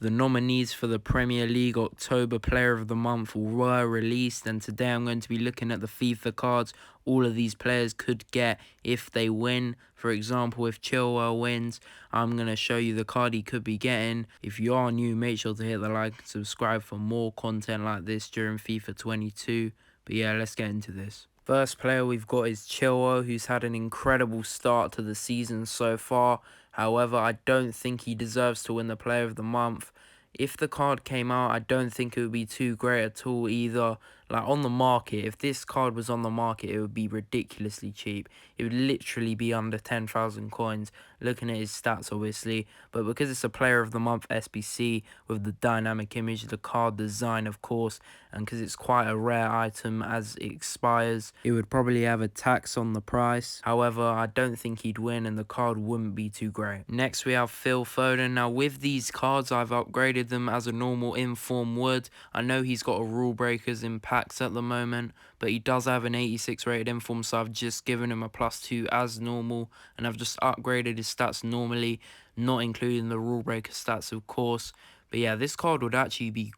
The nominees for the Premier League October Player of the Month were released, and today I'm going to be looking at the FIFA cards all of these players could get if they win. For example, if Chilwell wins, I'm going to show you the card he could be getting. If you are new, make sure to hit the like and subscribe for more content like this during FIFA 22. But yeah, let's get into this. First player we've got is Chilwell, who's had an incredible start to the season so far. However, I don't think he deserves to win the Player of the Month. If the card came out, I don't think it would be too great at all either. Like on the market, if this card was on the market, it would be ridiculously cheap. It would literally be under 10,000 coins, looking at his stats obviously. But because it's a Player of the Month SBC with the dynamic image, the card design of course, and because it's quite a rare item as it expires, it would probably have a tax on the price. However, I don't think he'd win and the card wouldn't be too great. Next we have Phil Foden. Now with these cards, I've upgraded them as a normal inform would. I know he's got a rule breakers in packs at the moment, but he does have an 86 rated inform, so I've just given him a +2 as normal, and I've just upgraded his stats normally, not including the rule breaker stats of course. But yeah, this card would actually be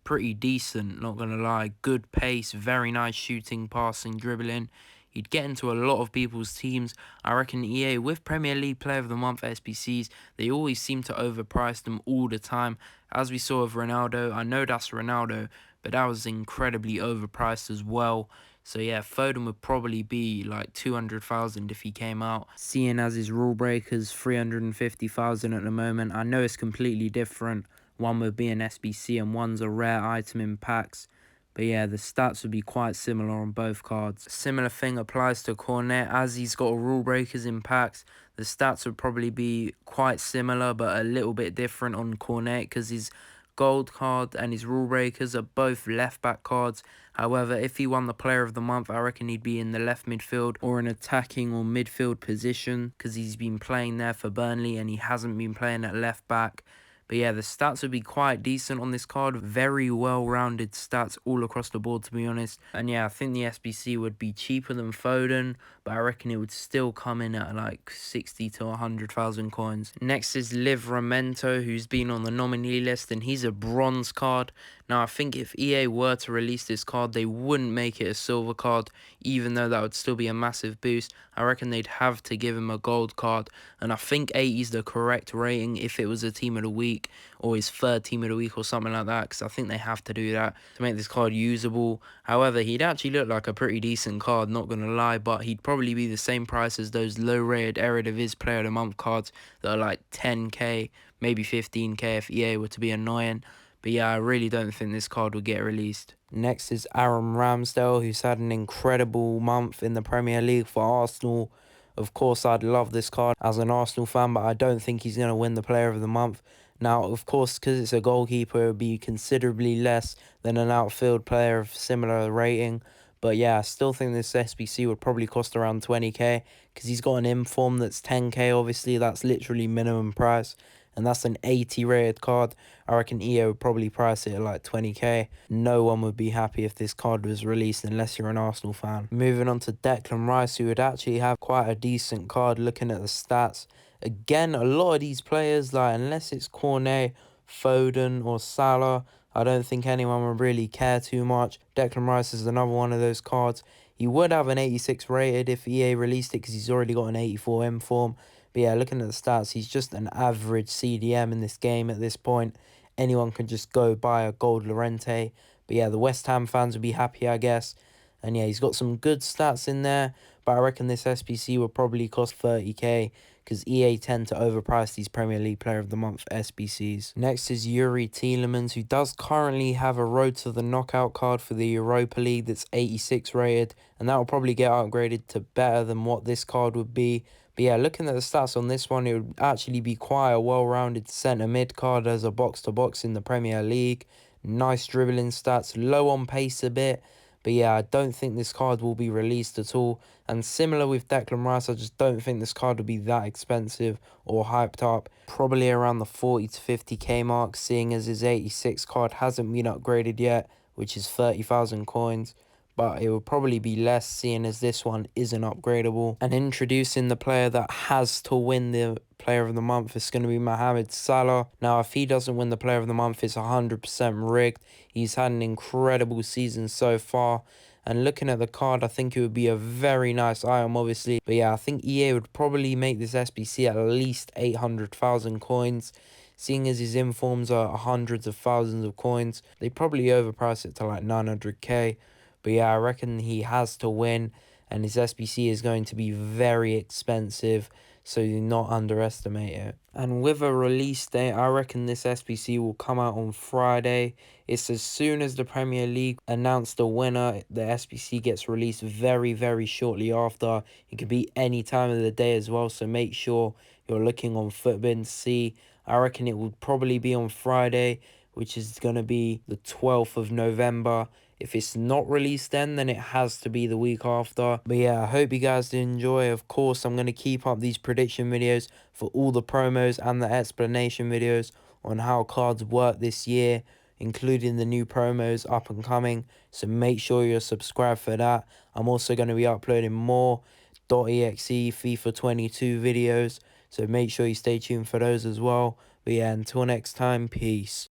pretty decent, not gonna lie. Good pace, very nice shooting, passing, dribbling. He'd get into a lot of people's teams. I reckon EA, with Premier League Player of the Month SBCs, they always seem to overprice them all the time. As we saw with Ronaldo, I know that's Ronaldo, but that was incredibly overpriced as well. So yeah, Foden would probably be like 200,000 if he came out. Seeing as his rule breakers 350,000 at the moment, I know it's completely different. One would be an SBC and one's a rare item in packs. But yeah, the stats would be quite similar on both cards. A similar thing applies to Cornet, as he's got rule breakers in packs. The stats would probably be quite similar, but a little bit different on Cornet because his gold card and his rule breakers are both left back cards. However, if he won the Player of the Month, I reckon he'd be in the left midfield or an attacking or midfield position because he's been playing there for Burnley and he hasn't been playing at left back. But yeah, the stats would be quite decent on this card. Very well-rounded stats all across the board, to be honest. And yeah, I think the SBC would be cheaper than Foden, but I reckon it would still come in at like 60 to 100,000 coins. Next is Livramento, who's been on the nominee list, and he's a bronze card. Now, I think if EA were to release this card, they wouldn't make it a silver card, even though that would still be a massive boost. I reckon they'd have to give him a gold card, and I think 80 is the correct rating if it was a team of the week or his third team of the week or something like that, because I think they have to do that to make this card usable. However, he'd actually look like a pretty decent card, not gonna lie, but he'd probably be the same price as those low rated Eredivisie Player of the Month cards that are like 10k, maybe 15k if EA were to be annoying. But yeah, I really don't think this card will get released. Next is Aaron Ramsdale, who's had an incredible month in the Premier League for Arsenal. Of course, I'd love this card as an Arsenal fan, but I don't think he's going to win the Player of the Month. Now, of course, because it's a goalkeeper, it would be considerably less than an outfield player of similar rating. But yeah, I still think this SBC would probably cost around 20k because he's got an inform that's 10k. Obviously, that's literally minimum price, and that's an 80 rated card. I reckon EA would probably price it at like 20k. No one would be happy if this card was released unless you're an Arsenal fan. Moving on to Declan Rice, who would actually have quite a decent card looking at the stats. Again, a lot of these players, like unless it's Cornet, Foden or Salah, I don't think anyone would really care too much. Declan Rice is another one of those cards. He would have an 86 rated if EA released it because he's already got an 84 inform. But yeah, looking at the stats, he's just an average CDM in this game at this point. Anyone can just go buy a gold Llorente. But yeah, the West Ham fans would be happy, I guess. And yeah, he's got some good stats in there. But I reckon this SBC will probably cost 30k because EA tend to overprice these Premier League Player of the Month SBCs. Next is Yuri Tielemans, who does currently have a road to the knockout card for the Europa League that's 86 rated. And that will probably get upgraded to better than what this card would be. But yeah, looking at the stats on this one, it would actually be quite a well-rounded centre mid card as a box-to-box in the Premier League. Nice dribbling stats, low on pace a bit. But yeah, I don't think this card will be released at all. And similar with Declan Rice, I just don't think this card will be that expensive or hyped up. Probably around the 40 to 50k mark, seeing as his 86 card hasn't been upgraded yet, which is 30,000 coins. But it will probably be less, seeing as this one isn't upgradable. And introducing the player that has to win the Player of the Month, it's going to be Mohamed Salah. Now, if he doesn't win the Player of the Month, it's 100% rigged. He's had an incredible season so far. And looking at the card, I think it would be a very nice item, obviously. But yeah, I think EA would probably make this SBC at least 800,000 coins. Seeing as his informs are hundreds of thousands of coins, they probably overprice it to like 900k. But yeah, I reckon he has to win, and his SBC is going to be very expensive, so do not underestimate it. And with a release date, I reckon this SBC will come out on Friday. It's as soon as the Premier League announced the winner, the SBC gets released very, very shortly after. It could be any time of the day as well, so make sure you're looking on Footbin to see. I reckon it will probably be on Friday, which is going to be the 12th of November. If it's not released then it has to be the week after. But yeah, I hope you guys did enjoy. Of course, I'm going to keep up these prediction videos for all the promos and the explanation videos on how cards work this year, including the new promos up and coming. So make sure you're subscribed for that. I'm also going to be uploading more .exe FIFA 22 videos. So make sure you stay tuned for those as well. But yeah, until next time, peace.